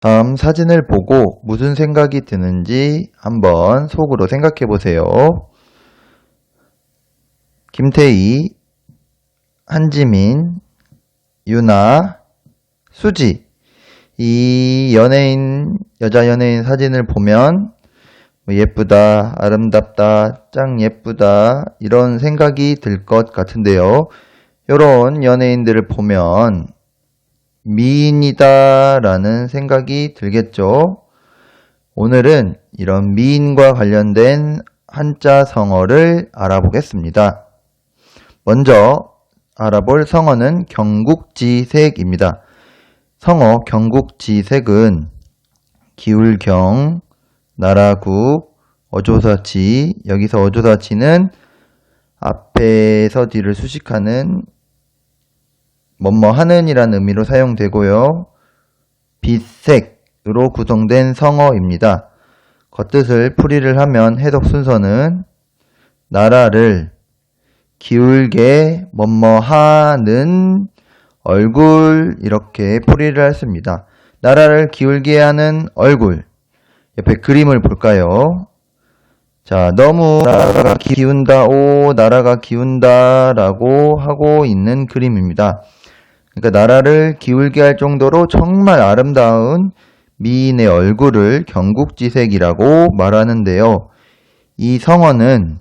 다음 사진을 보고 무슨 생각이 드는지 한번 속으로 생각해 보세요. 김태희, 한지민, 유나, 수지. 이 여자 연예인 사진을 보면 예쁘다, 아름답다, 짱 예쁘다 이런 생각이 들 것 같은데요. 이런 연예인들을 보면 미인이다 라는 생각이 들겠죠. 오늘은 이런 미인과 관련된 한자 성어를 알아보겠습니다. 먼저 알아볼 성어는 경국지색입니다. 성어 경국지색은 기울경, 나라국, 어조사치, 여기서 어조사치는 앞에서 뒤를 수식하는 뭐뭐하는 이라는 의미로 사용되고요. 빛색으로 구성된 성어입니다. 겉뜻을 풀이를 하면 해석 순서는 나라를 기울게 뭐뭐하는 얼굴 이렇게 풀이를 했습니다. 나라를 기울게 하는 얼굴. 옆에 그림을 볼까요? 자, 너무 나라가 기운다, 오, 나라가 기운다 라고 하고 있는 그림입니다. 그러니까 나라를 기울게 할 정도로 정말 아름다운 미인의 얼굴을 경국지색이라고 말하는데요. 이 성어는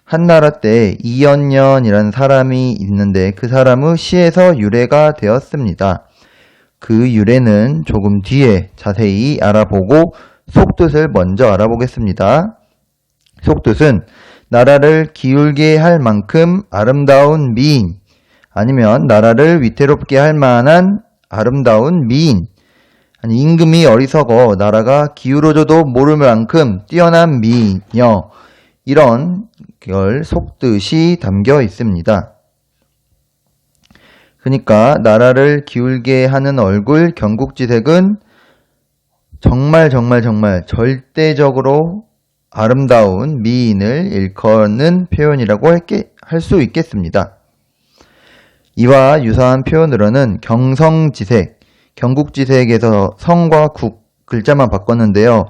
한나라 때 이연년이라는 사람이 있는데 그 사람의 시에서 유래가 되었습니다. 그 유래는 조금 뒤에 자세히 알아보고 속뜻을 먼저 알아보겠습니다. 속뜻은 나라를 기울게 할 만큼 아름다운 미인, 아니면 나라를 위태롭게 할 만한 아름다운 미인, 아니 임금이 어리석어 나라가 기울어져도 모를 만큼 뛰어난 미녀, 이런 걸 속뜻이 담겨 있습니다. 그러니까 나라를 기울게 하는 얼굴 경국지색은 정말 절대적으로 아름다운 미인을 일컫는 표현이라고 할 수 있겠습니다. 이와 유사한 표현으로는 경성지색, 경국지색에서 성과 국 글자만 바꿨는데요.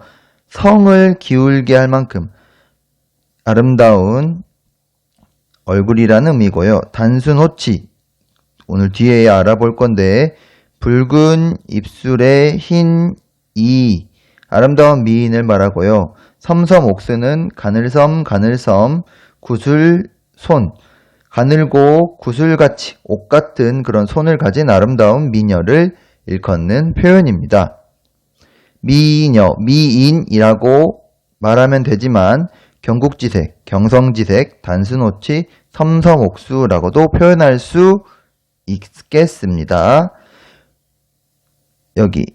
성을 기울게 할 만큼 아름다운 얼굴이라는 의미고요. 단순호치, 오늘 뒤에 알아볼 건데 붉은 입술에 흰 이, 아름다운 미인을 말하고요. 섬섬옥수는 가늘섬, 구슬, 손, 가늘고 구슬같이 옷 같은 그런 손을 가진 아름다운 미녀를 일컫는 표현입니다. 미녀, 미인이라고 말하면 되지만 경국지색, 경성지색, 단순호치, 섬섬옥수라고도 표현할 수 있겠습니다. 여기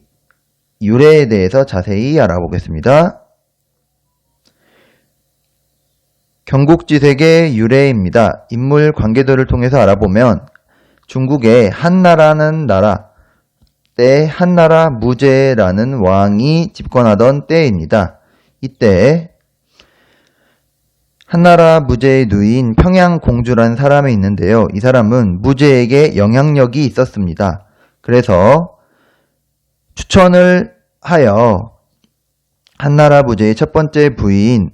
유래에 대해서 자세히 알아보겠습니다. 경국지색의 유래입니다. 인물 관계들을 통해서 알아보면 중국의 한나라는 나라 때 한나라 무제라는 왕이 집권하던 때입니다. 이때 한나라 무제의 누이인 평양공주라는 사람이 있는데요. 이 사람은 무제에게 영향력이 있었습니다. 그래서 추천을 하여 한나라 무제의 첫 번째 부인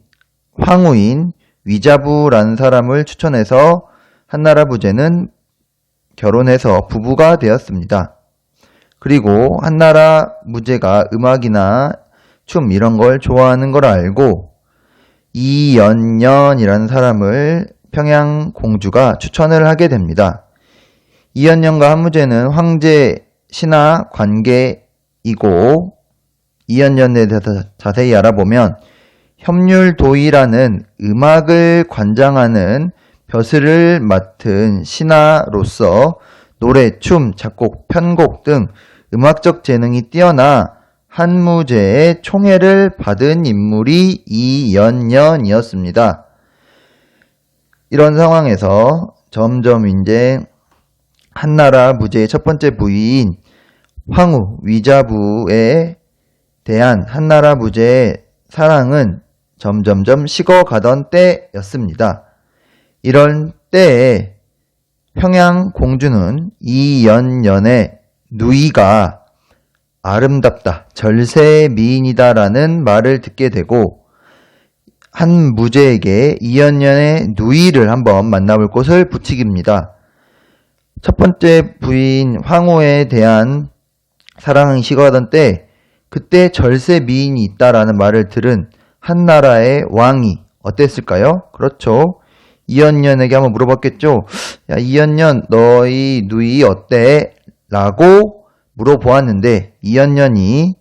황후인 위자부라는 사람을 추천해서 한나라 무제는 결혼해서 부부가 되었습니다. 그리고 한나라 무제가 음악이나 춤 이런 걸 좋아하는 걸 알고 이연년이라는 사람을 평양공주가 추천을 하게 됩니다. 이연년과 한무제는 황제 신하 관계이고 이연년에 대해서 자세히 알아보면 협률도이라는 음악을 관장하는 벼슬을 맡은 신하로서 노래, 춤, 작곡, 편곡 등 음악적 재능이 뛰어나 한무제의 총애를 받은 인물이 이연년이었습니다. 이런 상황에서 점점 이제 한나라 무제의 첫 번째 부인 황후 위자부에 대한 한나라 무제의 사랑은 점점점 식어가던 때였습니다. 이런 때에 평양공주는 이연년의 누이가 아름답다, 절세미인이다라는 말을 듣게 되고 한 무제에게 이연년의 누이를 한번 만나볼 곳을 부칙입니다. 첫 번째 부인 황후에 대한 사랑을 시거하던 때 그때 절세미인이 있다라는 말을 들은 한 나라의 왕이 어땠을까요? 그렇죠. 이연년에게 한번 물어봤겠죠. 야, 이연년 너희 누이 어때? 라고 물어보았는데 이연년이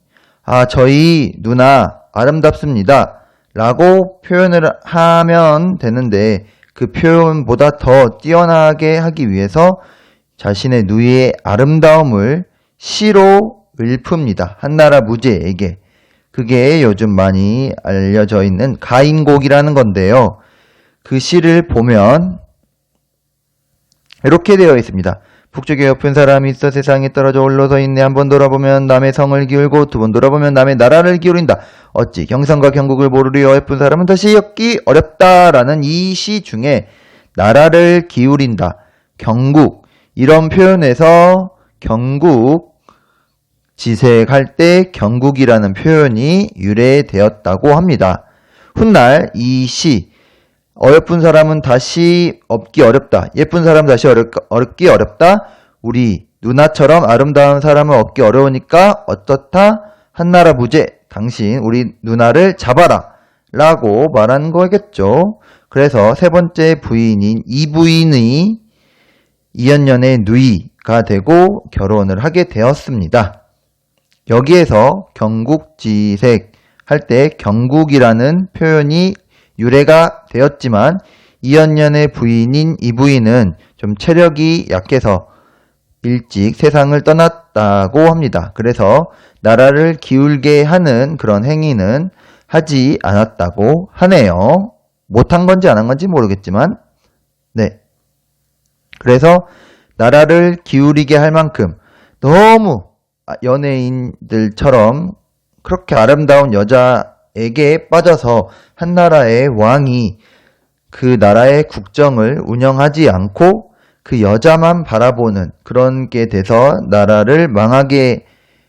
저희 누나 아름답습니다 라고 표현을 하면 되는데 그 표현보다 더 뛰어나게 하기 위해서 자신의 누이의 아름다움을 시로 읊습니다. 한나라 무제에게. 그게 요즘 많이 알려져 있는 가인곡이라는 건데요. 그 시를 보면 이렇게 되어 있습니다. 북쪽에 높은 사람이 있어 세상에 떨어져 올라서 있네. 한 번 돌아보면 남의 성을 기울고 두 번 돌아보면 남의 나라를 기울인다. 어찌 경상과 경국을 모르리요. 예쁜 사람은 다시 엮기 어렵다라는 이 시 중에 나라를 기울인다, 경국 이런 표현에서 경국 지색할 때 경국이라는 표현이 유래되었다고 합니다. 훗날 이 시 어여쁜 사람은 다시 얻기 어렵다. 예쁜 사람 다시 얻기 어렵다. 우리 누나처럼 아름다운 사람을 얻기 어려우니까 어떻다? 한나라 무제 당신 우리 누나를 잡아라 라고 말한 거겠죠. 그래서 세 번째 부인인 이 부인이 이연년의 누이가 되고 결혼을 하게 되었습니다. 여기에서 경국지색 할 때 경국이라는 표현이 유래가 되었지만 이연년의 부인인 이 부인은 좀 체력이 약해서 일찍 세상을 떠났다고 합니다. 그래서 나라를 기울게 하는 그런 행위는 하지 않았다고 하네요. 못한 건지 안 한 건지 모르겠지만 네. 그래서 나라를 기울이게 할 만큼 너무 연예인들처럼 그렇게 아름다운 여자에게 빠져서 한 나라의 왕이 그 나라의 국정을 운영하지 않고 그 여자만 바라보는 그런 게 돼서 나라를 망하게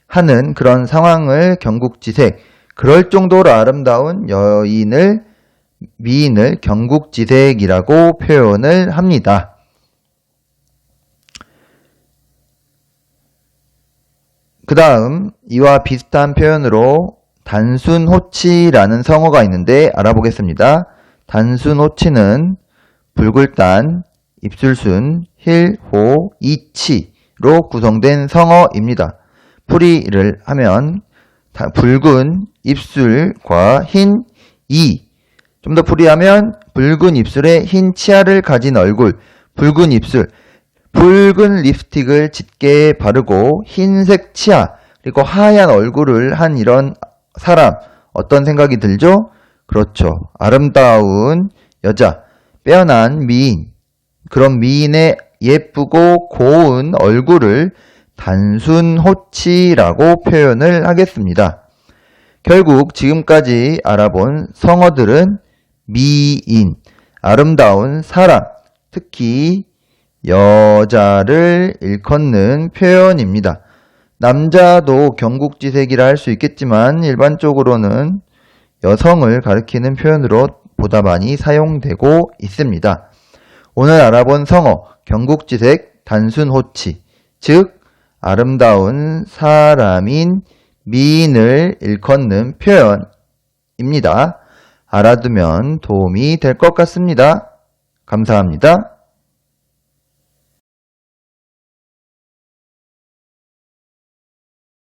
하는 그런 상황을 경국지색, 그럴 정도로 아름다운 미인을 경국지색이라고 표현을 합니다. 그 다음 이와 비슷한 표현으로 단순호치라는 성어가 있는데 알아보겠습니다. 단순호치는 붉을단, 입술순, 힐, 호, 이치로 구성된 성어입니다. 풀이를 하면 붉은 입술과 흰 이, 좀 더 풀이하면 붉은 입술에 흰 치아를 가진 얼굴, 붉은 입술, 붉은 립스틱을 짙게 바르고 흰색 치아, 그리고 하얀 얼굴을 한 이런 사람, 어떤 생각이 들죠? 그렇죠. 아름다운 여자, 빼어난 미인, 그런 미인의 예쁘고 고운 얼굴을 단순호치라고 표현을 하겠습니다. 결국 지금까지 알아본 성어들은 미인, 아름다운 사람, 특히 여자를 일컫는 표현입니다. 남자도 경국지색이라 할 수 있겠지만 일반적으로는 여성을 가리키는 표현으로 보다 많이 사용되고 있습니다. 오늘 알아본 성어 경국지색 단순호치, 즉 아름다운 사람인 미인을 일컫는 표현입니다. 알아두면 도움이 될 것 같습니다. 감사합니다.